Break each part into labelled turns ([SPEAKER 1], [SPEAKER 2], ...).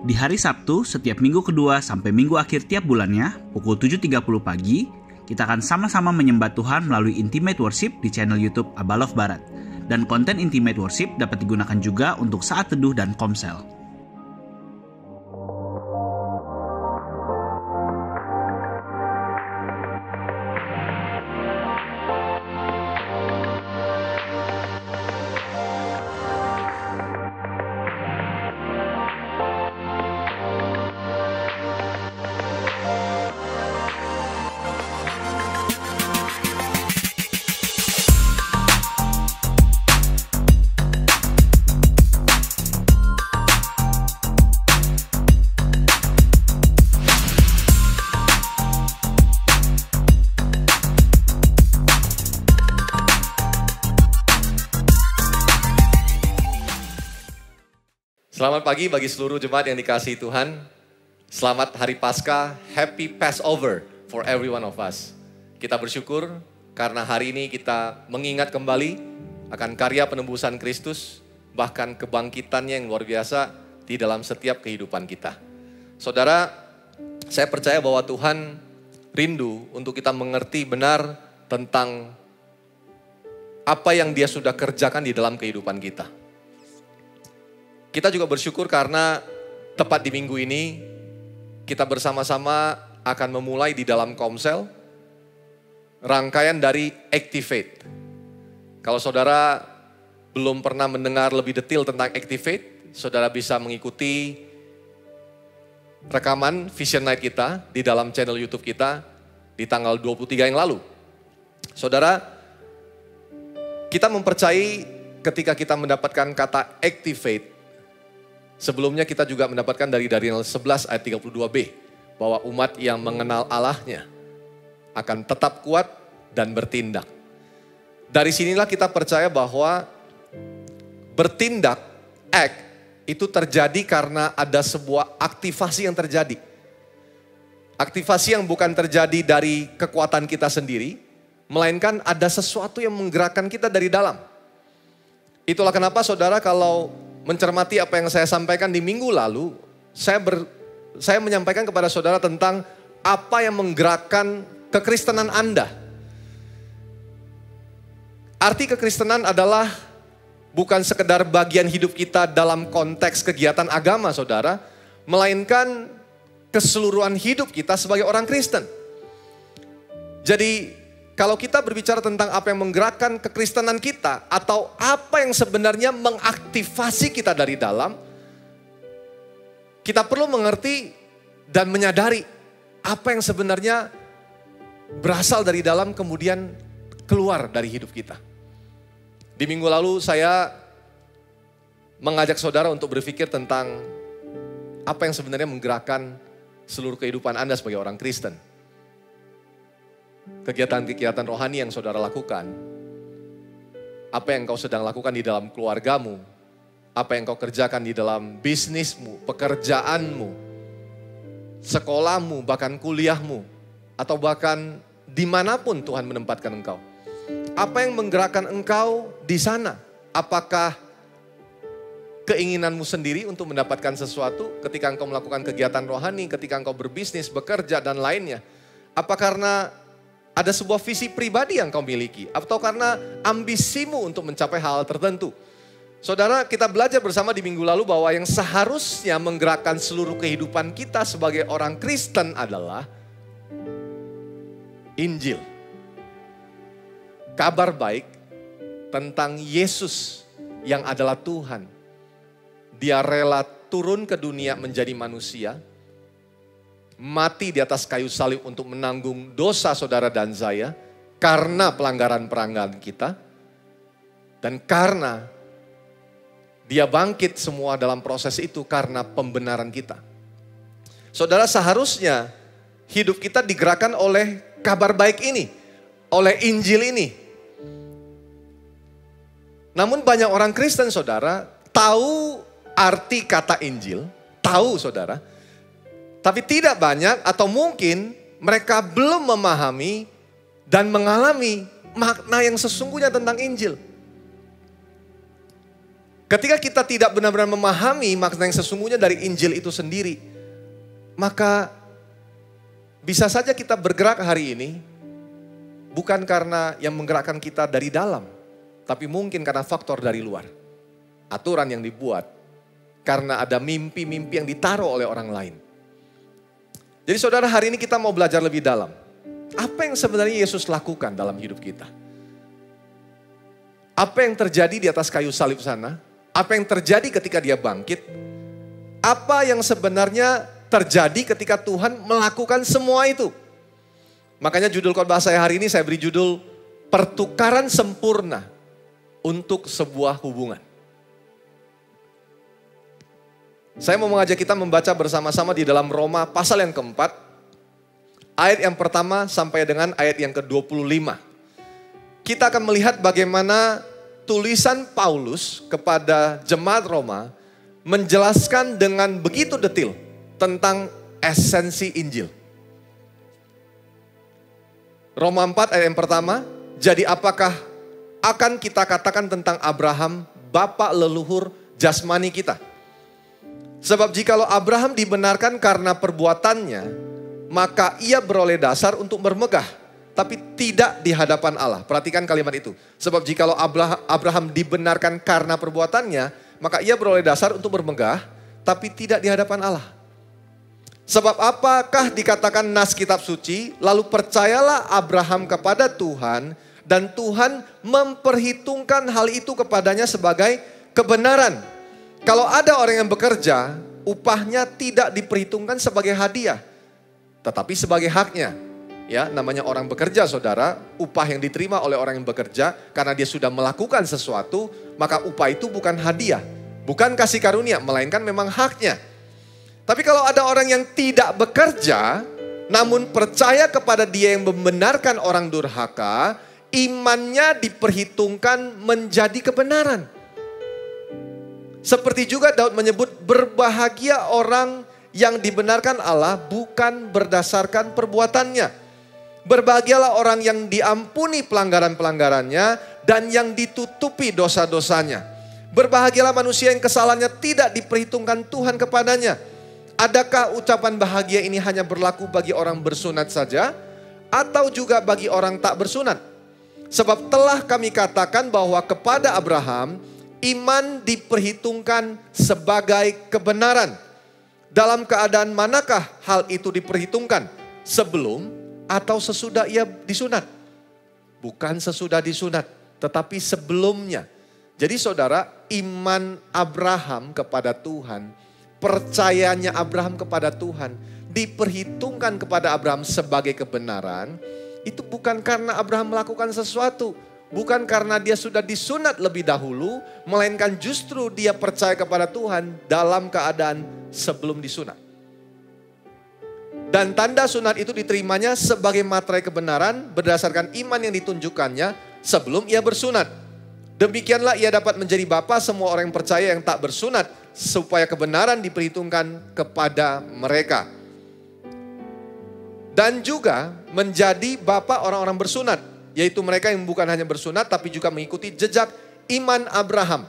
[SPEAKER 1] Di hari Sabtu, setiap minggu kedua sampai minggu akhir tiap bulannya, pukul 7.30 pagi, kita akan sama-sama menyembah Tuhan melalui Intimate Worship di channel YouTube Abalov Barat. Dan konten Intimate Worship dapat digunakan juga untuk saat teduh dan komsel.
[SPEAKER 2] Selamat pagi bagi seluruh jemaat yang dikasihi Tuhan. Selamat Hari Paskah, Happy Passover for every one of us. Kita bersyukur karena hari ini kita mengingat kembali akan karya penebusan Kristus, bahkan kebangkitannya yang luar biasa di dalam setiap kehidupan kita. Saudara, saya percaya bahwa Tuhan rindu untuk kita mengerti benar tentang apa yang Dia sudah kerjakan di dalam kehidupan kita. Kita juga bersyukur karena tepat di minggu ini kita bersama-sama akan memulai di dalam komsel rangkaian dari Activate. Kalau saudara belum pernah mendengar lebih detail tentang Activate, saudara bisa mengikuti rekaman Vision Night kita di dalam channel YouTube kita di tanggal 23 yang lalu. Saudara, kita mempercayai ketika kita mendapatkan kata Activate, sebelumnya kita juga mendapatkan dari Daniel 11 ayat 32b, bahwa umat yang mengenal Allahnya akan tetap kuat dan bertindak. Dari sinilah kita percaya bahwa bertindak, act, itu terjadi karena ada sebuah aktivasi yang terjadi. Aktivasi yang bukan terjadi dari kekuatan kita sendiri, melainkan ada sesuatu yang menggerakkan kita dari dalam. Itulah kenapa saudara kalau mencermati apa yang saya sampaikan di minggu lalu, saya menyampaikan kepada saudara tentang apa yang menggerakkan kekristenan Anda. Arti kekristenan adalah bukan sekedar bagian hidup kita dalam konteks kegiatan agama saudara, melainkan keseluruhan hidup kita sebagai orang Kristen. Jadi kalau kita berbicara tentang apa yang menggerakkan kekristenan kita, atau apa yang sebenarnya mengaktifasi kita dari dalam, kita perlu mengerti dan menyadari apa yang sebenarnya berasal dari dalam kemudian keluar dari hidup kita. Di minggu lalu saya mengajak saudara untuk berpikir tentang apa yang sebenarnya menggerakkan seluruh kehidupan Anda sebagai orang Kristen. Kegiatan-kegiatan rohani yang saudara lakukan, apa yang kau sedang lakukan di dalam keluargamu, apa yang kau kerjakan di dalam bisnismu, pekerjaanmu, sekolahmu, bahkan kuliahmu, atau bahkan dimanapun Tuhan menempatkan engkau. Apa yang menggerakkan engkau di sana? Apakah keinginanmu sendiri untuk mendapatkan sesuatu ketika engkau melakukan kegiatan rohani, ketika engkau berbisnis, bekerja, dan lainnya? Apa karena ada sebuah visi pribadi yang kau miliki, atau karena ambisimu untuk mencapai hal tertentu? Saudara, kita belajar bersama di minggu lalu bahwa yang seharusnya menggerakkan seluruh kehidupan kita sebagai orang Kristen adalah Injil. Kabar baik tentang Yesus yang adalah Tuhan. Dia rela turun ke dunia menjadi manusia, mati di atas kayu salib untuk menanggung dosa saudara dan saya karena pelanggaran-pelanggaran kita, dan karena Dia bangkit semua dalam proses itu karena pembenaran kita. Saudara, seharusnya hidup kita digerakkan oleh kabar baik ini, oleh Injil ini. Namun banyak orang Kristen saudara tahu arti kata Injil, tahu saudara, tapi tidak banyak atau mungkin mereka belum memahami dan mengalami makna yang sesungguhnya tentang Injil. Ketika kita tidak benar-benar memahami makna yang sesungguhnya dari Injil itu sendiri, maka bisa saja kita bergerak hari ini bukan karena yang menggerakkan kita dari dalam, tapi mungkin karena faktor dari luar. Aturan yang dibuat karena ada mimpi-mimpi yang ditaruh oleh orang lain. Jadi saudara, hari ini kita mau belajar lebih dalam. Apa yang sebenarnya Yesus lakukan dalam hidup kita? Apa yang terjadi di atas kayu salib sana? Apa yang terjadi ketika dia bangkit? Apa yang sebenarnya terjadi ketika Tuhan melakukan semua itu? Makanya judul khotbah saya hari ini saya beri judul Pertukaran Sempurna untuk Sebuah Hubungan. Saya mau mengajak kita membaca bersama-sama di dalam Roma pasal yang keempat, ayat yang pertama sampai dengan ayat yang ke-25. Kita akan melihat bagaimana tulisan Paulus kepada jemaat Roma menjelaskan dengan begitu detail tentang esensi Injil. Roma 4 ayat yang pertama, jadi apakah akan kita katakan tentang Abraham, bapa leluhur jasmani kita? Sebab jikalau Abraham dibenarkan karena perbuatannya, maka ia beroleh dasar untuk bermegah, tapi tidak di hadapan Allah. Perhatikan kalimat itu. Sebab jikalau Abraham dibenarkan karena perbuatannya, maka ia beroleh dasar untuk bermegah, tapi tidak di hadapan Allah. Sebab apakah dikatakan nas kitab suci, lalu percayalah Abraham kepada Tuhan, dan Tuhan memperhitungkan hal itu kepadanya sebagai kebenaran. Kalau ada orang yang bekerja, upahnya tidak diperhitungkan sebagai hadiah, tetapi sebagai haknya. Ya, namanya orang bekerja saudara, upah yang diterima oleh orang yang bekerja karena dia sudah melakukan sesuatu, maka upah itu bukan hadiah, bukan kasih karunia, melainkan memang haknya. Tapi kalau ada orang yang tidak bekerja, namun percaya kepada dia yang membenarkan orang durhaka, imannya diperhitungkan menjadi kebenaran. Seperti juga Daud menyebut, berbahagia orang yang dibenarkan Allah bukan berdasarkan perbuatannya. Berbahagialah orang yang diampuni pelanggaran-pelanggarannya dan yang ditutupi dosa-dosanya. Berbahagialah manusia yang kesalahannya tidak diperhitungkan Tuhan kepadanya. Adakah ucapan bahagia ini hanya berlaku bagi orang bersunat saja, atau juga bagi orang tak bersunat? Sebab telah kami katakan bahwa kepada Abraham iman diperhitungkan sebagai kebenaran. Dalam keadaan manakah hal itu diperhitungkan? Sebelum atau sesudah ia disunat? Bukan sesudah disunat, tetapi sebelumnya. Jadi saudara, iman Abraham kepada Tuhan, percayanya Abraham kepada Tuhan, diperhitungkan kepada Abraham sebagai kebenaran. Itu bukan karena Abraham melakukan sesuatu, bukan karena dia sudah disunat lebih dahulu, melainkan justru dia percaya kepada Tuhan dalam keadaan sebelum disunat. Dan tanda sunat itu diterimanya sebagai materai kebenaran berdasarkan iman yang ditunjukkannya sebelum ia bersunat. Demikianlah ia dapat menjadi bapa semua orang yang percaya yang tak bersunat, supaya kebenaran diperhitungkan kepada mereka. Dan juga menjadi bapa orang-orang bersunat, yaitu mereka yang bukan hanya bersunat tapi juga mengikuti jejak iman Abraham,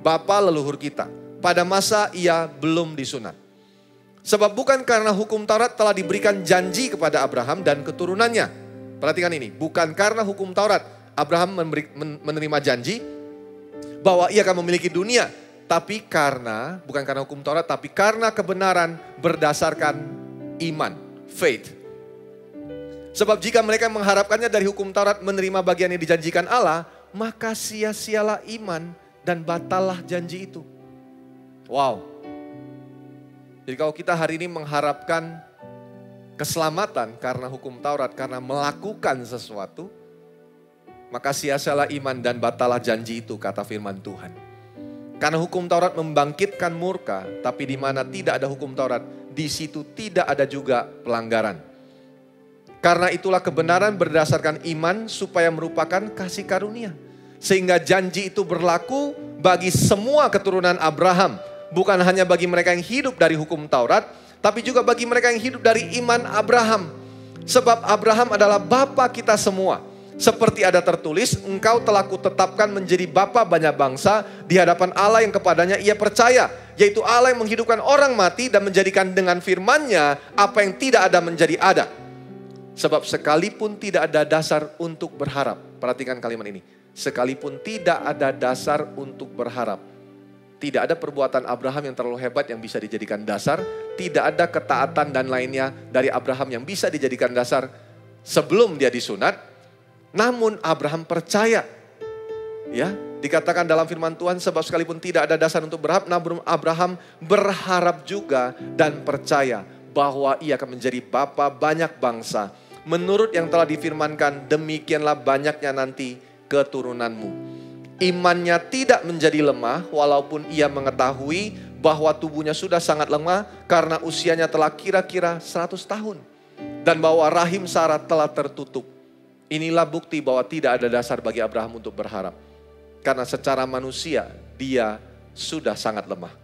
[SPEAKER 2] bapa leluhur kita, pada masa ia belum disunat. Sebab bukan karena hukum Taurat telah diberikan janji kepada Abraham dan keturunannya. Perhatikan ini, bukan karena hukum Taurat Abraham menerima janji bahwa ia akan memiliki dunia, tapi karena, bukan karena hukum Taurat, tapi karena kebenaran berdasarkan iman, faith. Sebab jika mereka mengharapkannya dari hukum Taurat menerima bagian yang dijanjikan Allah, maka sia-sialah iman dan batallah janji itu. Wow. Jadi kalau kita hari ini mengharapkan keselamatan karena hukum Taurat, karena melakukan sesuatu, maka sia-sialah iman dan batallah janji itu, kata firman Tuhan. Karena hukum Taurat membangkitkan murka, tapi di mana tidak ada hukum Taurat, di situ tidak ada juga pelanggaran. Karena itulah kebenaran berdasarkan iman supaya merupakan kasih karunia. Sehingga janji itu berlaku bagi semua keturunan Abraham. Bukan hanya bagi mereka yang hidup dari hukum Taurat, tapi juga bagi mereka yang hidup dari iman Abraham. Sebab Abraham adalah bapa kita semua. Seperti ada tertulis, engkau telah kutetapkan menjadi bapa banyak bangsa di hadapan Allah yang kepadanya ia percaya. Yaitu Allah yang menghidupkan orang mati dan menjadikan dengan firman-Nya apa yang tidak ada menjadi ada. Sebab sekalipun tidak ada dasar untuk berharap. Perhatikan kalimat ini. Sekalipun tidak ada dasar untuk berharap. Tidak ada perbuatan Abraham yang terlalu hebat yang bisa dijadikan dasar. Tidak ada ketaatan dan lainnya dari Abraham yang bisa dijadikan dasar sebelum dia disunat. Namun Abraham percaya, ya, dikatakan dalam firman Tuhan, sebab sekalipun tidak ada dasar untuk berharap, namun Abraham berharap juga dan percaya bahwa ia akan menjadi bapa banyak bangsa. Menurut yang telah difirmankan, demikianlah banyaknya nanti keturunanmu. Imannya tidak menjadi lemah, walaupun ia mengetahui bahwa tubuhnya sudah sangat lemah karena usianya telah kira-kira 100 tahun. Dan bahwa rahim Sarah telah tertutup. Inilah bukti bahwa tidak ada dasar bagi Abraham untuk berharap. Karena secara manusia dia sudah sangat lemah.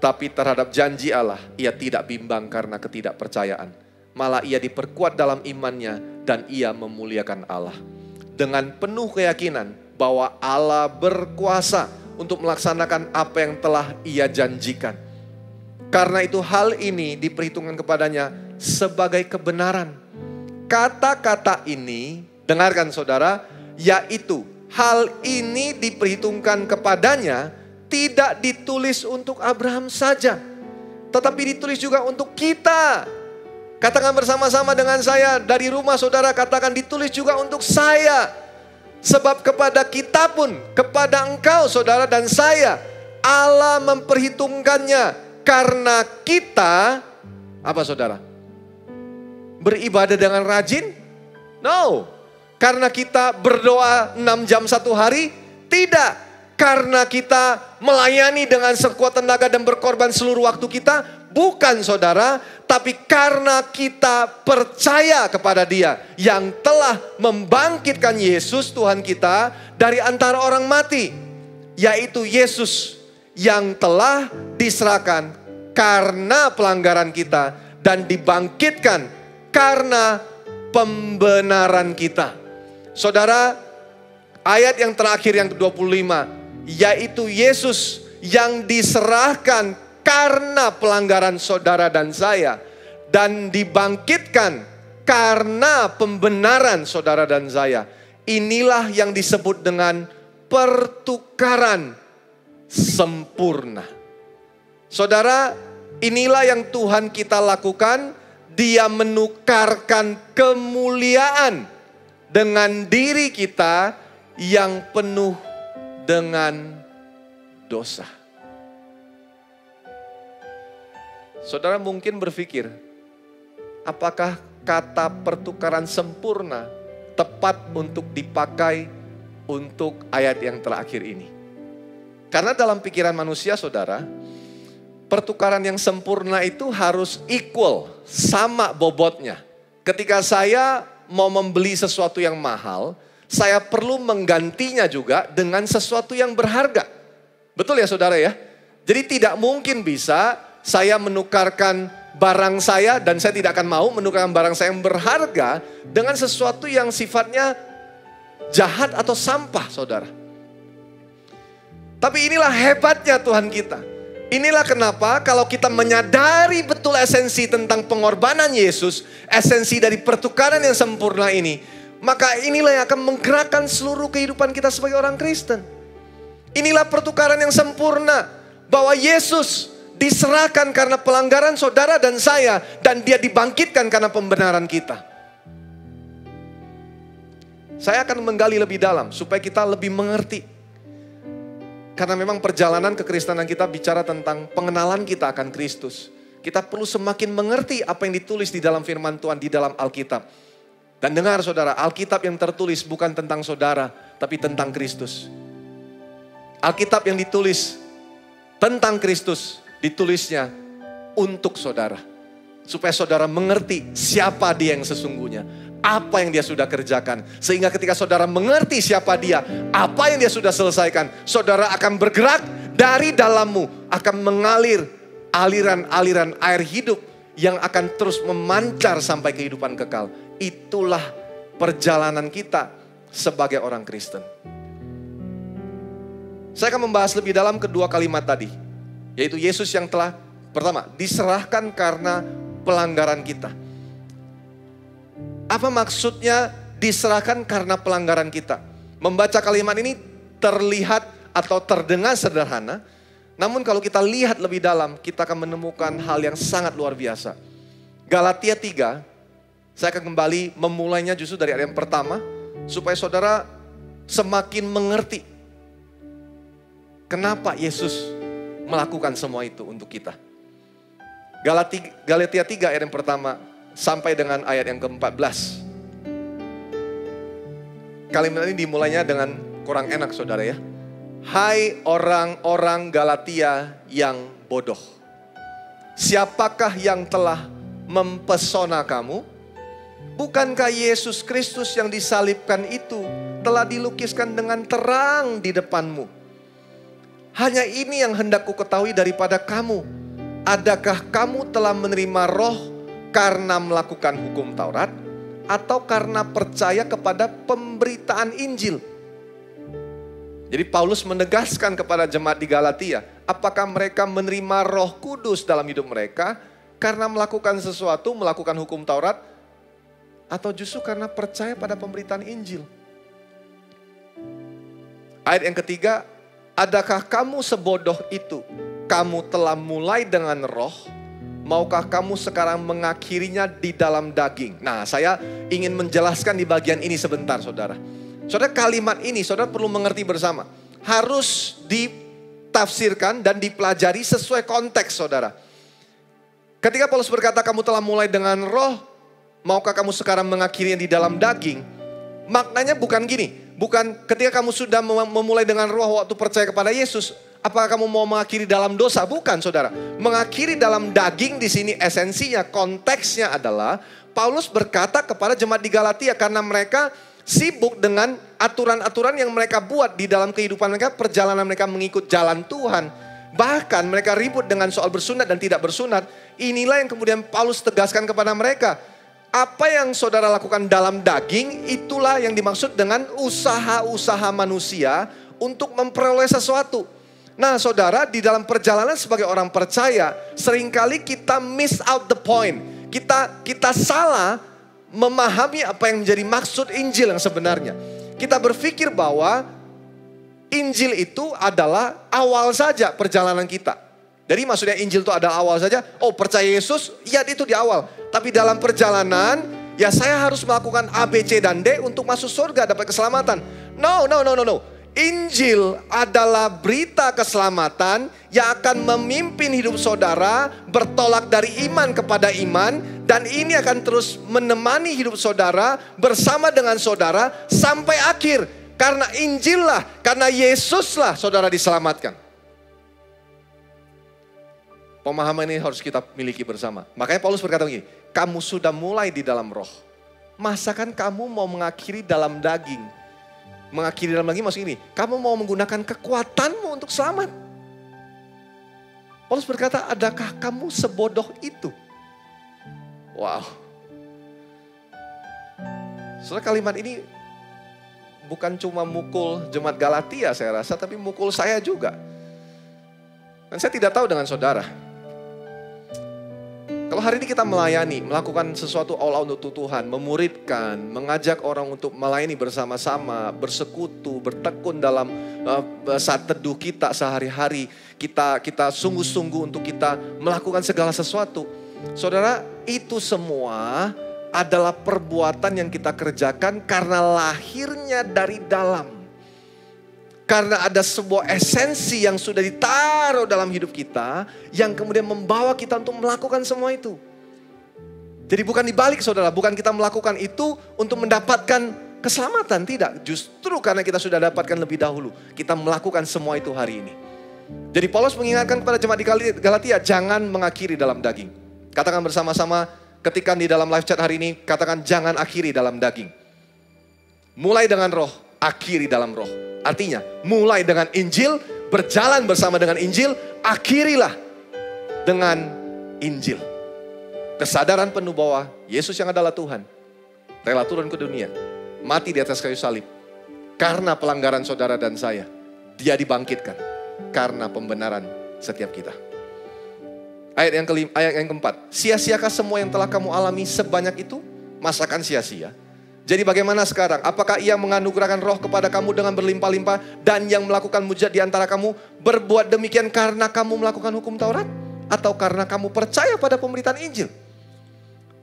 [SPEAKER 2] Tapi terhadap janji Allah ia tidak bimbang karena ketidakpercayaan. Malah ia diperkuat dalam imannya dan ia memuliakan Allah. Dengan penuh keyakinan bahwa Allah berkuasa untuk melaksanakan apa yang telah ia janjikan. Karena itu hal ini diperhitungkan kepadanya sebagai kebenaran. Kata-kata ini, dengarkan saudara, yaitu hal ini diperhitungkan kepadanya tidak ditulis untuk Abraham saja, tetapi ditulis juga untuk kita. Katakan bersama-sama dengan saya dari rumah saudara, katakan ditulis juga untuk saya. Sebab kepada kita pun, kepada engkau saudara dan saya, Allah memperhitungkannya karena kita, apa saudara? Beribadah dengan rajin? No. Karena kita berdoa 6 jam satu hari? Tidak. Karena kita melayani dengan sekuat tenaga dan berkorban seluruh waktu kita? Bukan saudara. Tapi karena kita percaya kepada Dia yang telah membangkitkan Yesus Tuhan kita dari antara orang mati. Yaitu Yesus yang telah diserahkan karena pelanggaran kita dan dibangkitkan karena pembenaran kita. Saudara, ayat yang terakhir yang ke-25, yaitu Yesus yang diserahkan karena pelanggaran saudara dan saya, dan dibangkitkan karena pembenaran saudara dan saya. Inilah yang disebut dengan pertukaran sempurna. Saudara, inilah yang Tuhan kita lakukan. Dia menukarkan kemuliaan dengan diri kita yang penuh dengan dosa. Saudara mungkin berpikir, apakah kata pertukaran sempurna tepat untuk dipakai untuk ayat yang terakhir ini? Karena dalam pikiran manusia saudara, pertukaran yang sempurna itu harus equal, sama bobotnya. Ketika saya mau membeli sesuatu yang mahal, saya perlu menggantinya juga dengan sesuatu yang berharga. Betul ya saudara ya? Jadi tidak mungkin bisa saya menukarkan barang saya, dan saya tidak akan mau menukarkan barang saya yang berharga dengan sesuatu yang sifatnya jahat atau sampah saudara. Tapi inilah hebatnya Tuhan kita. Inilah kenapa kalau kita menyadari betul esensi tentang pengorbanan Yesus, esensi dari pertukaran yang sempurna ini, maka inilah yang akan menggerakkan seluruh kehidupan kita sebagai orang Kristen. Inilah pertukaran yang sempurna, bahwa Yesus diserahkan karena pelanggaran saudara dan saya, dan Dia dibangkitkan karena pembenaran kita. Saya akan menggali lebih dalam supaya kita lebih mengerti. Karena memang perjalanan kekristenan kita bicara tentang pengenalan kita akan Kristus. Kita perlu semakin mengerti apa yang ditulis di dalam firman Tuhan, di dalam Alkitab. Dan dengar saudara, Alkitab yang tertulis bukan tentang saudara, tapi tentang Kristus. Alkitab yang ditulis tentang Kristus, ditulisnya untuk saudara. Supaya saudara mengerti siapa Dia yang sesungguhnya. Apa yang Dia sudah kerjakan. Sehingga ketika saudara mengerti siapa Dia, apa yang Dia sudah selesaikan, saudara akan bergerak dari dalammu, akan mengalir aliran-aliran air hidup yang akan terus memancar sampai kehidupan kekal. Itulah perjalanan kita sebagai orang Kristen. Saya akan membahas lebih dalam kedua kalimat tadi, yaitu Yesus yang telah, pertama, diserahkan karena pelanggaran kita. Apa maksudnya diserahkan karena pelanggaran kita? Membaca kalimat ini terlihat atau terdengar sederhana, namun kalau kita lihat lebih dalam, kita akan menemukan hal yang sangat luar biasa. Galatia 3, saya akan kembali memulainya justru dari ayat yang pertama, supaya saudara semakin mengerti kenapa Yesus melakukan semua itu untuk kita. Galatia 3 ayat yang pertama sampai dengan ayat yang ke-14. Kalimat ini dimulainya dengan kurang enak saudara ya. Hai orang-orang Galatia yang bodoh. Siapakah yang telah mempesona kamu? Bukankah Yesus Kristus yang disalibkan itu telah dilukiskan dengan terang di depanmu? Hanya ini yang hendak ku ketahui daripada kamu. Adakah kamu telah menerima roh karena melakukan hukum Taurat? Atau karena percaya kepada pemberitaan Injil? Jadi Paulus menegaskan kepada jemaat di Galatia, apakah mereka menerima Roh Kudus dalam hidup mereka karena melakukan sesuatu, melakukan hukum Taurat, atau justru karena percaya pada pemberitaan Injil? Ayat yang ketiga, adakah kamu sebodoh itu? Kamu telah mulai dengan roh, maukah kamu sekarang mengakhirinya di dalam daging? Nah, saya ingin menjelaskan di bagian ini sebentar, saudara. Saudara, kalimat ini saudara perlu mengerti bersama. Harus ditafsirkan dan dipelajari sesuai konteks, saudara. Ketika Paulus berkata kamu telah mulai dengan roh, maukah kamu sekarang mengakhirinya di dalam daging? Maknanya bukan gini. Bukan ketika kamu sudah memulai dengan roh waktu percaya kepada Yesus, apakah kamu mau mengakhiri dalam dosa? Bukan, saudara. Mengakhiri dalam daging di sini esensinya, konteksnya adalah Paulus berkata kepada jemaat di Galatia karena mereka sibuk dengan aturan-aturan yang mereka buat di dalam kehidupan mereka, perjalanan mereka mengikut jalan Tuhan. Bahkan mereka ribut dengan soal bersunat dan tidak bersunat. Inilah yang kemudian Paulus tegaskan kepada mereka. Apa yang saudara lakukan dalam daging, itulah yang dimaksud dengan usaha-usaha manusia untuk memperoleh sesuatu. Nah saudara, di dalam perjalanan sebagai orang percaya, seringkali kita miss out the point. Kita salah memahami apa yang menjadi maksud Injil yang sebenarnya. Kita berpikir bahwa Injil itu adalah awal saja perjalanan kita. Jadi maksudnya Injil itu adalah awal saja. Oh, percaya Yesus, ya itu di awal. Tapi dalam perjalanan, ya saya harus melakukan A, B, C, dan D untuk masuk surga, dapat keselamatan. No. Injil adalah berita keselamatan yang akan memimpin hidup saudara bertolak dari iman kepada iman. Dan ini akan terus menemani hidup saudara bersama dengan saudara sampai akhir. Karena Injil lah, karena Yesus lah saudara diselamatkan. Pemahaman ini harus kita miliki bersama. Makanya Paulus berkata begini, kamu sudah mulai di dalam roh. Masakan kamu mau mengakhiri dalam daging? Mengakhiri dalam daging maksud ini, kamu mau menggunakan kekuatanmu untuk selamat. Paulus berkata, adakah kamu sebodoh itu? Wow. Soalnya kalimat ini bukan cuma mukul jemaat Galatia saya rasa, tapi mukul saya juga. Dan saya tidak tahu dengan saudara. Kalau hari ini kita melayani, melakukan sesuatu all out untuk Tuhan, memuridkan, mengajak orang untuk melayani bersama-sama, bersekutu, bertekun dalam saat teduh kita sehari-hari, kita sungguh-sungguh untuk kita melakukan segala sesuatu. Saudara, itu semua adalah perbuatan yang kita kerjakan karena lahirnya dari dalam. Karena ada sebuah esensi yang sudah ditaruh dalam hidup kita, yang kemudian membawa kita untuk melakukan semua itu. Jadi bukan dibalik saudara, bukan kita melakukan itu untuk mendapatkan keselamatan, tidak. Justru karena kita sudah dapatkan lebih dahulu, kita melakukan semua itu hari ini. Jadi Paulus mengingatkan kepada jemaat di Galatia, jangan mengakhiri dalam daging. Katakan bersama-sama, ketika di dalam live chat hari ini, katakan jangan akhiri dalam daging. Mulai dengan roh, akhiri dalam roh. Artinya, mulai dengan Injil, berjalan bersama dengan Injil, akhirilah dengan Injil. Kesadaran penuh bahwa Yesus yang adalah Tuhan. rela turun ke dunia, mati di atas kayu salib. Karena pelanggaran saudara dan saya, dia dibangkitkan karena pembenaran setiap kita. Ayat yang keempat, sia-siakah semua yang telah kamu alami sebanyak itu? Masakan sia-sia? Jadi bagaimana sekarang? Apakah ia menganugerahkan roh kepada kamu dengan berlimpah-limpah, dan yang melakukan mujizat di antara kamu berbuat demikian karena kamu melakukan hukum Taurat? Atau karena kamu percaya pada pemberitaan Injil?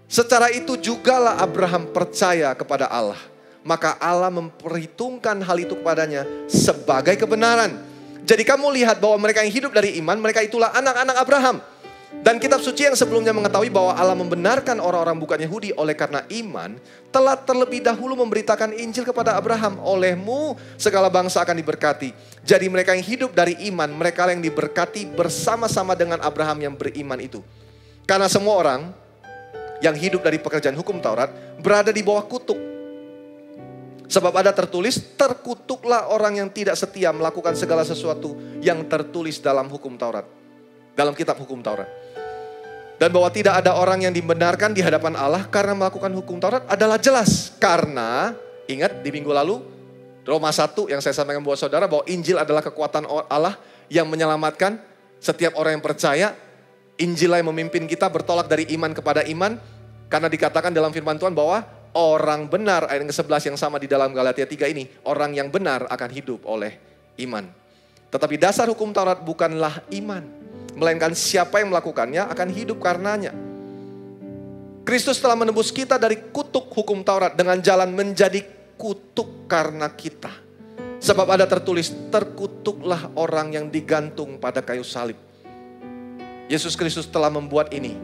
[SPEAKER 2] Secara itu jugalah Abraham percaya kepada Allah. Maka Allah memperhitungkan hal itu kepadanya sebagai kebenaran. Jadi kamu lihat bahwa mereka yang hidup dari iman, mereka itulah anak-anak Abraham. Dan kitab suci yang sebelumnya mengetahui bahwa Allah membenarkan orang-orang bukan Yahudi oleh karena iman, telah terlebih dahulu memberitakan Injil kepada Abraham. Olehmu segala bangsa akan diberkati. Jadi mereka yang hidup dari iman, mereka yang diberkati bersama-sama dengan Abraham yang beriman itu. Karena semua orang yang hidup dari pekerjaan hukum Taurat berada di bawah kutuk. Sebab ada tertulis, terkutuklah orang yang tidak setia melakukan segala sesuatu yang tertulis dalam hukum Taurat. Dalam kitab hukum Taurat. Dan bahwa tidak ada orang yang dibenarkan di hadapan Allah karena melakukan hukum Taurat adalah jelas. Karena, ingat di minggu lalu, Roma 1 yang saya sampaikan buat saudara, bahwa Injil adalah kekuatan Allah yang menyelamatkan setiap orang yang percaya. Injil yang memimpin kita bertolak dari iman kepada iman. Karena dikatakan dalam firman Tuhan bahwa orang benar, ayat ke-11 yang sama di dalam Galatia 3 ini, orang yang benar akan hidup oleh iman. Tetapi dasar hukum Taurat bukanlah iman, melainkan siapa yang melakukannya akan hidup karenanya. Kristus telah menebus kita dari kutuk hukum Taurat dengan jalan menjadi kutuk karena kita. Sebab ada tertulis, terkutuklah orang yang digantung pada kayu salib. Yesus Kristus telah membuat ini.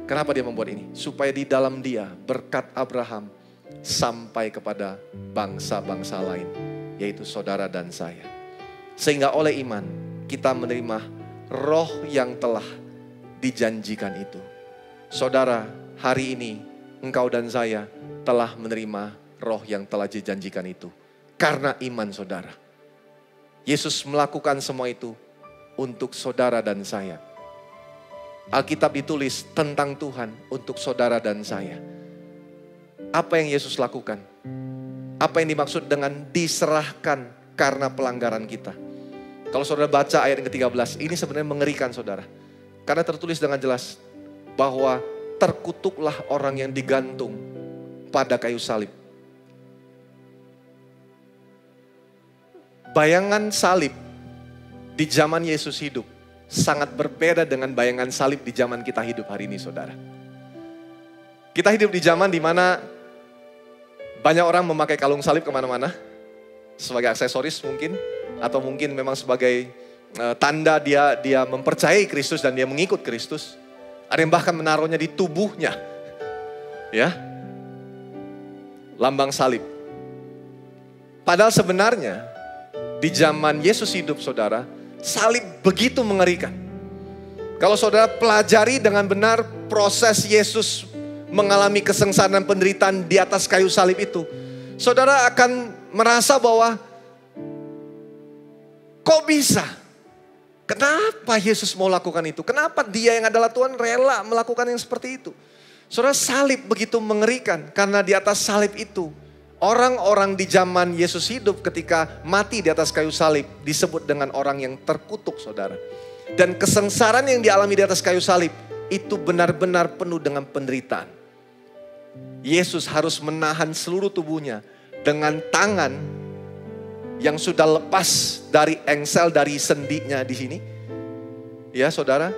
[SPEAKER 2] Kenapa dia membuat ini? Supaya di dalam dia berkat Abraham sampai kepada bangsa-bangsa lain, yaitu saudara dan saya. Sehingga oleh iman kita menerima roh yang telah dijanjikan itu. Saudara, hari ini engkau dan saya telah menerima roh yang telah dijanjikan itu. Karena iman saudara. Yesus melakukan semua itu untuk saudara dan saya. Alkitab ditulis tentang Tuhan untuk saudara dan saya. Apa yang Yesus lakukan? Apa yang dimaksud dengan diserahkan karena pelanggaran kita? Kalau saudara baca ayat yang ke-13, ini sebenarnya mengerikan saudara. Karena tertulis dengan jelas bahwa terkutuklah orang yang digantung pada kayu salib. Bayangan salib di zaman Yesus hidup sangat berbeda dengan bayangan salib di zaman kita hidup hari ini saudara. Kita hidup di zaman di mana banyak orang memakai kalung salib kemana-mana. Sebagai aksesoris mungkin. Atau mungkin memang sebagai tanda dia mempercayai Kristus dan dia mengikut Kristus. Ada yang bahkan menaruhnya di tubuhnya. Ya. Lambang salib. Padahal sebenarnya di zaman Yesus hidup saudara, salib begitu mengerikan. Kalau saudara pelajari dengan benar proses Yesus mengalami kesengsaraan dan penderitaan di atas kayu salib itu, saudara akan merasa bahwa kok bisa? Kenapa Yesus mau lakukan itu? Kenapa dia yang adalah Tuhan rela melakukan yang seperti itu? Saudara, salib begitu mengerikan karena di atas salib itu orang-orang di zaman Yesus hidup ketika mati di atas kayu salib disebut dengan orang yang terkutuk saudara. Dan kesengsaraan yang dialami di atas kayu salib itu benar-benar penuh dengan penderitaan. Yesus harus menahan seluruh tubuhnya dengan tangan yang sudah lepas dari engsel dari sendinya di sini. Ya saudara.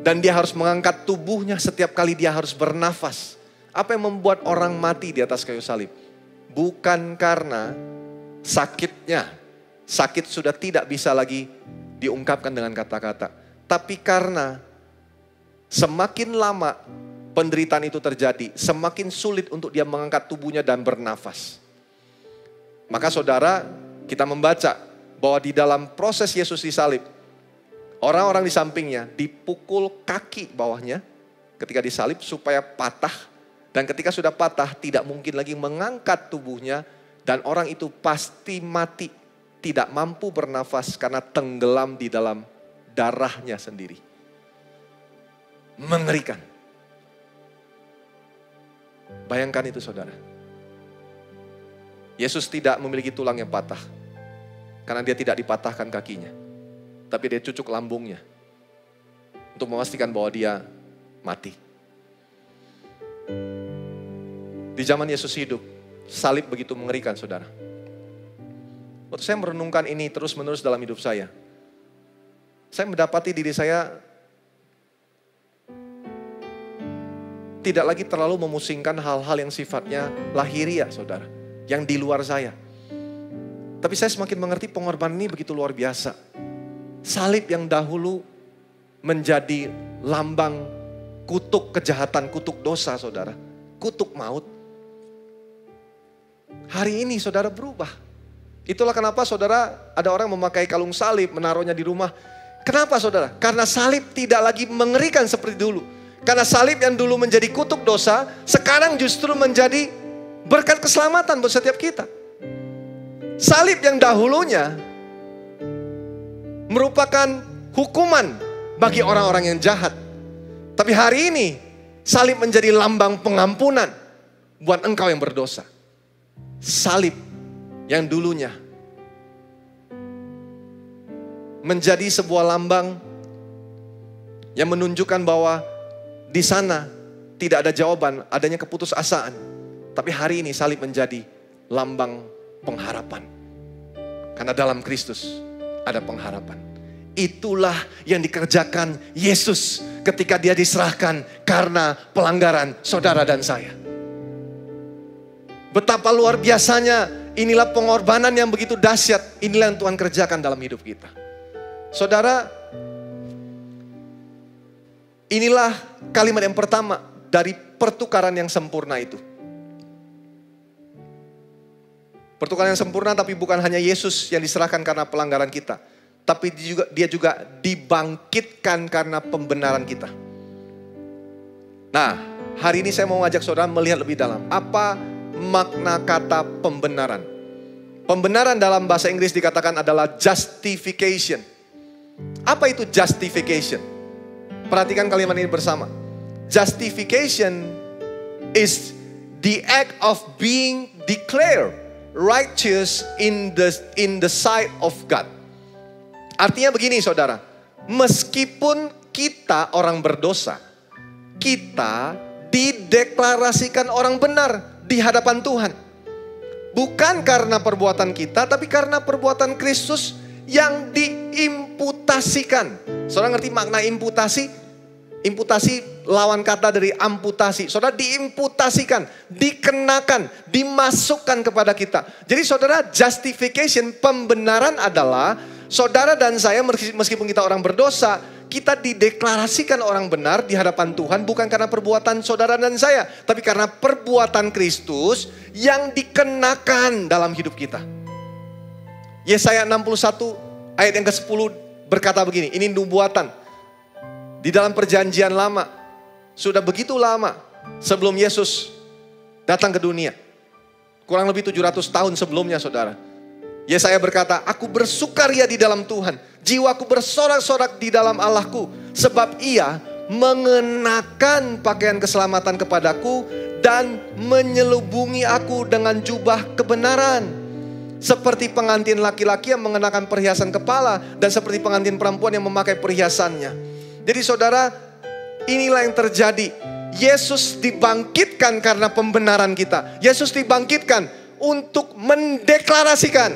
[SPEAKER 2] Dan dia harus mengangkat tubuhnya setiap kali dia harus bernafas. Apa yang membuat orang mati di atas kayu salib? Bukan karena sakitnya. Sakit sudah tidak bisa lagi diungkapkan dengan kata-kata. Tapi karena semakin lama penderitaan itu terjadi, semakin sulit untuk dia mengangkat tubuhnya dan bernafas. Maka saudara, kita membaca bahwa di dalam proses Yesus disalib, orang-orang di sampingnya dipukul kaki bawahnya ketika disalib supaya patah. Dan ketika sudah patah tidak mungkin lagi mengangkat tubuhnya. Dan orang itu pasti mati. Tidak mampu bernafas karena tenggelam di dalam darahnya sendiri. Mengerikan. Bayangkan itu saudara. Yesus tidak memiliki tulang yang patah. Karena dia tidak dipatahkan kakinya. Tapi dia cucuk lambungnya. Untuk memastikan bahwa dia mati. Di zaman Yesus hidup, salib begitu mengerikan saudara. Waktu saya merenungkan ini terus-menerus dalam hidup saya mendapati diri saya tidak lagi terlalu memusingkan hal-hal yang sifatnya lahiriah saudara. Yang di luar saya. Tapi saya semakin mengerti pengorbanan ini begitu luar biasa. Salib yang dahulu menjadi lambang kutuk kejahatan, kutuk dosa saudara. Kutuk maut. Hari ini saudara berubah. Itulah kenapa saudara ada orang memakai kalung salib, menaruhnya di rumah. Kenapa saudara? Karena salib tidak lagi mengerikan seperti dulu. Karena salib yang dulu menjadi kutuk dosa, sekarang justru menjadi berkat keselamatan buat setiap kita. Salib yang dahulunya merupakan hukuman bagi orang-orang yang jahat. Tapi hari ini salib menjadi lambang pengampunan buat engkau yang berdosa. Salib yang dulunya menjadi sebuah lambang yang menunjukkan bahwa di sana tidak ada jawaban, adanya keputusasaan. Tapi hari ini salib menjadi lambang pengharapan. Karena dalam Kristus ada pengharapan. Itulah yang dikerjakan Yesus ketika dia diserahkan karena pelanggaran saudara dan saya. Betapa luar biasanya, inilah pengorbanan yang begitu dahsyat. Inilah yang Tuhan kerjakan dalam hidup kita. Saudara, inilah kalimat yang pertama dari pertukaran yang sempurna itu. Pertukaran yang sempurna, tapi bukan hanya Yesus yang diserahkan karena pelanggaran kita. Tapi dia juga dibangkitkan karena pembenaran kita. Nah, hari ini saya mau ngajak saudara melihat lebih dalam. Apa makna kata pembenaran? Pembenaran dalam bahasa Inggris dikatakan adalah justification. Apa itu justification? Perhatikan kalimat ini bersama. Justification is the act of being declared righteous in the sight of God. Artinya begini saudara, meskipun kita orang berdosa, kita dideklarasikan orang benar di hadapan Tuhan. Bukan karena perbuatan kita, tapi karena perbuatan Kristus yang diimputasikan. Saudara ngerti makna imputasi? Imputasi lawan kata dari amputasi. Saudara diimputasikan, dikenakan, dimasukkan kepada kita. Jadi saudara, justification, pembenaran adalah saudara dan saya meskipun kita orang berdosa, kita dideklarasikan orang benar di hadapan Tuhan bukan karena perbuatan saudara dan saya, tapi karena perbuatan Kristus yang dikenakan dalam hidup kita. Yesaya 61 ayat yang ke-10 berkata begini, ini nubuatan. Di dalam perjanjian lama, sudah begitu lama sebelum Yesus datang ke dunia. Kurang lebih 700 tahun sebelumnya saudara. Yesaya berkata, aku bersukaria di dalam Tuhan. Jiwaku bersorak-sorak di dalam Allahku. Sebab ia mengenakan pakaian keselamatan kepadaku dan menyelubungi aku dengan jubah kebenaran. Seperti pengantin laki-laki yang mengenakan perhiasan kepala dan seperti pengantin perempuan yang memakai perhiasannya. Jadi saudara, inilah yang terjadi. Yesus dibangkitkan karena pembenaran kita. Yesus dibangkitkan untuk mendeklarasikan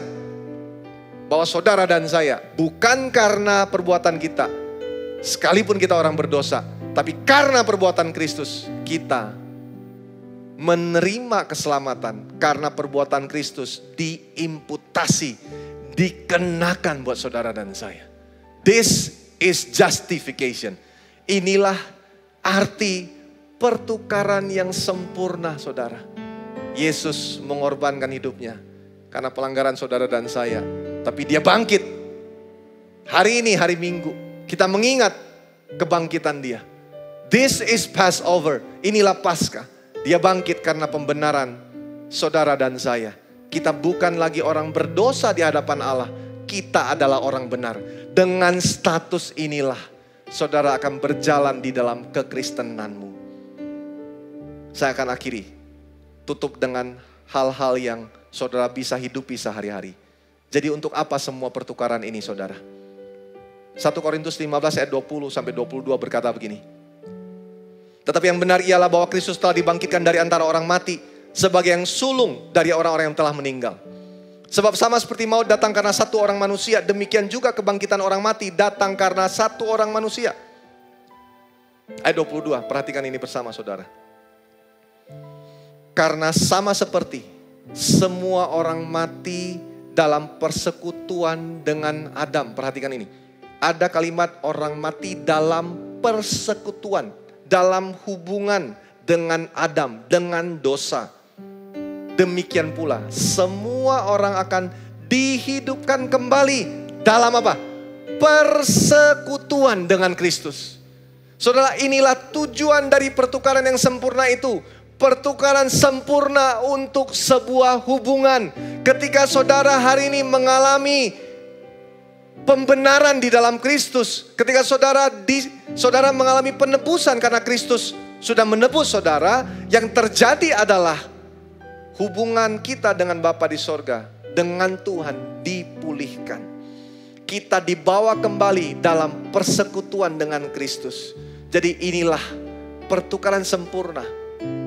[SPEAKER 2] bahwa saudara dan saya bukan karena perbuatan kita, sekalipun kita orang berdosa, tapi karena perbuatan Kristus kita menerima keselamatan. Karena perbuatan Kristus diimputasi, dikenakan buat saudara dan saya. This is justification. Inilah arti pertukaran yang sempurna saudara. Yesus mengorbankan hidupnya karena pelanggaran saudara dan saya. Tapi dia bangkit. Hari ini hari Minggu kita mengingat kebangkitan dia. This is Passover. Inilah Paskah. Dia bangkit karena pembenaran saudara dan saya. Kita bukan lagi orang berdosa di hadapan Allah. Kita adalah orang benar. Dengan status inilah saudara akan berjalan di dalam kekristenanmu. Saya akan akhiri tutup dengan hal-hal yang saudara bisa hidupi sehari-hari. Jadi untuk apa semua pertukaran ini saudara? 1 Korintus 15 ayat 20 sampai 22 berkata begini. Tetapi yang benar ialah bahwa Kristus telah dibangkitkan dari antara orang mati sebagai yang sulung dari orang-orang yang telah meninggal. Sebab sama seperti maut datang karena satu orang manusia, demikian juga kebangkitan orang mati datang karena satu orang manusia. Ayat 22, perhatikan ini bersama saudara. Karena sama seperti semua orang mati dalam persekutuan dengan Adam. Perhatikan ini. Ada kalimat orang mati dalam persekutuan, dalam hubungan dengan Adam, dengan dosa. Demikian pula semua orang akan dihidupkan kembali dalam apa? Persekutuan dengan Kristus. Saudara, inilah tujuan dari pertukaran yang sempurna itu. Pertukaran sempurna untuk sebuah hubungan. Ketika saudara hari ini mengalami pembenaran di dalam Kristus. Ketika saudara mengalami penebusan karena Kristus sudah menebus saudara. Yang terjadi adalah hubungan kita dengan Bapa di sorga, dengan Tuhan dipulihkan. Kita dibawa kembali dalam persekutuan dengan Kristus. Jadi inilah pertukaran sempurna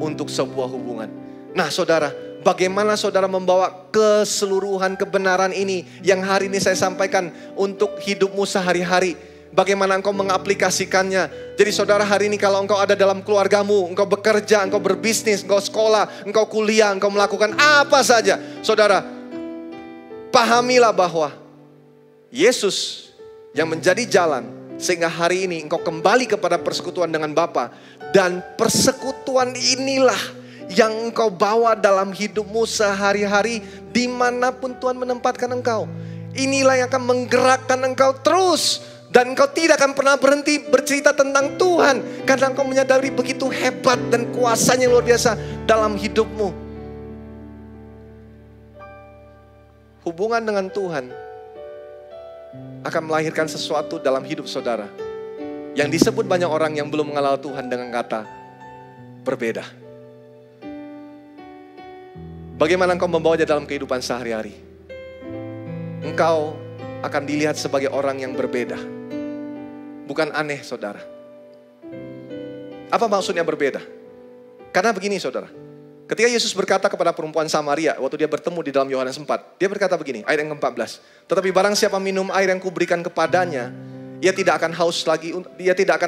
[SPEAKER 2] untuk sebuah hubungan. Nah saudara, bagaimana saudara membawa keseluruhan kebenaran ini yang hari ini saya sampaikan untuk hidupmu sehari-hari? Bagaimana engkau mengaplikasikannya? Jadi saudara, hari ini kalau engkau ada dalam keluargamu, engkau bekerja, engkau berbisnis, engkau sekolah, engkau kuliah, engkau melakukan apa saja. Saudara, pahamilah bahwa Yesus yang menjadi jalan sehingga hari ini engkau kembali kepada persekutuan dengan Bapa. Dan persekutuan inilah yang engkau bawa dalam hidupmu sehari-hari dimanapun Tuhan menempatkan engkau. Inilah yang akan menggerakkan engkau terus. Dan engkau tidak akan pernah berhenti bercerita tentang Tuhan. Karena engkau menyadari begitu hebat dan kuasanya yang luar biasa dalam hidupmu. Hubungan dengan Tuhan akan melahirkan sesuatu dalam hidup saudara. Yang disebut banyak orang yang belum mengenal Tuhan dengan kata berbeda. Bagaimana engkau membawanya dalam kehidupan sehari-hari? Engkau akan dilihat sebagai orang yang berbeda. Bukan aneh saudara. Apa maksudnya berbeda? Karena begini saudara. Ketika Yesus berkata kepada perempuan Samaria waktu dia bertemu di dalam Yohanes 4. Dia berkata begini, ayat yang ke-14. Tetapi barang siapa minum air yang kuberikan kepadanya, ia tidak akan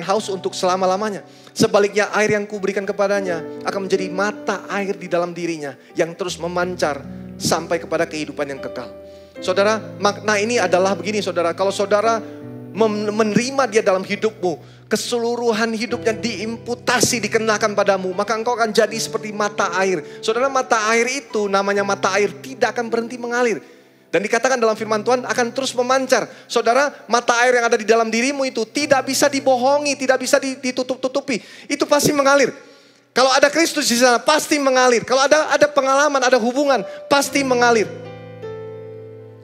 [SPEAKER 2] haus untuk selama-lamanya. Sebaliknya air yang kuberikan kepadanya akan menjadi mata air di dalam dirinya yang terus memancar sampai kepada kehidupan yang kekal. Saudara, makna ini adalah begini saudara. Kalau saudara menerima dia dalam hidupmu, keseluruhan hidupnya diimputasi, dikenakan padamu, maka engkau akan jadi seperti mata air. Saudara, mata air itu namanya mata air tidak akan berhenti mengalir. Dan dikatakan dalam firman Tuhan akan terus memancar. Saudara, mata air yang ada di dalam dirimu itu tidak bisa dibohongi, tidak bisa ditutup-tutupi. Itu pasti mengalir. Kalau ada Kristus di sana pasti mengalir. Kalau ada pengalaman, ada hubungan, pasti mengalir.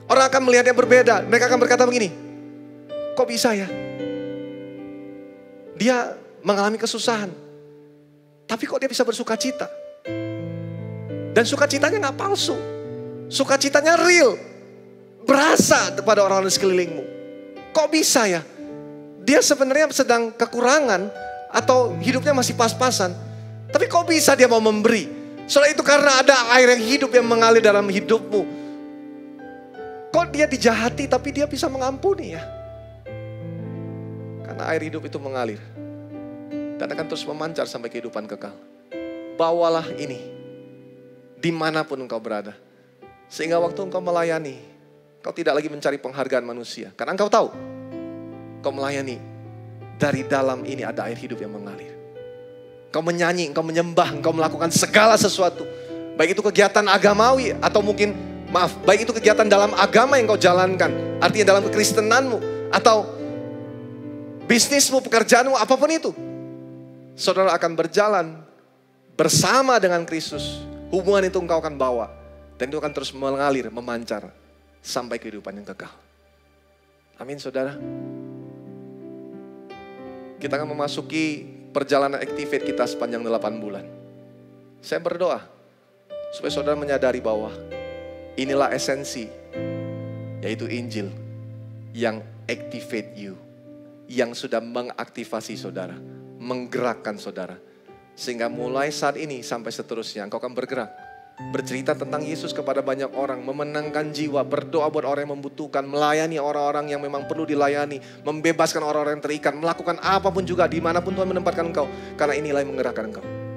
[SPEAKER 2] Orang akan melihatnya berbeda. Mereka akan berkata begini, kok bisa ya? Dia mengalami kesusahan, tapi kok dia bisa bersuka cita? Dan sukacitanya gak palsu. Sukacitanya real. Berasa kepada orang-orang di sekelilingmu. Kok bisa ya? Dia sebenarnya sedang kekurangan atau hidupnya masih pas-pasan. Tapi kok bisa dia mau memberi? Soalnya itu karena ada air yang hidup yang mengalir dalam hidupmu. Kok dia dijahati tapi dia bisa mengampuni ya? Karena air hidup itu mengalir. Dan akan terus memancar sampai kehidupan kekal. Bawalah ini dimanapun engkau berada. Sehingga waktu engkau melayani, kau tidak lagi mencari penghargaan manusia. Karena engkau tahu, kau melayani, dari dalam ini ada air hidup yang mengalir. Kau menyanyi, engkau menyembah, engkau melakukan segala sesuatu. Baik itu kegiatan agamawi atau mungkin, baik itu kegiatan dalam agama yang kau jalankan. Artinya dalam kekristenanmu atau bisnismu, pekerjaanmu, apapun itu. Saudara akan berjalan bersama dengan Kristus. Hubungan itu engkau akan bawa. Dan itu akan terus mengalir, memancar sampai kehidupan yang kekal. Amin saudara. Kita akan memasuki perjalanan Activate kita sepanjang 8 bulan. Saya berdoa, Supaya saudara menyadari bahwa inilah esensi, yaitu Injil yang activate you, yang sudah mengaktifasi saudara, menggerakkan saudara. Sehingga mulai saat ini sampai seterusnya engkau akan bergerak. Bercerita tentang Yesus kepada banyak orang, memenangkan jiwa, berdoa buat orang yang membutuhkan, melayani orang-orang yang memang perlu dilayani, membebaskan orang-orang yang terikat, melakukan apapun juga dimanapun Tuhan menempatkan engkau. Karena inilah yang menggerakkan engkau.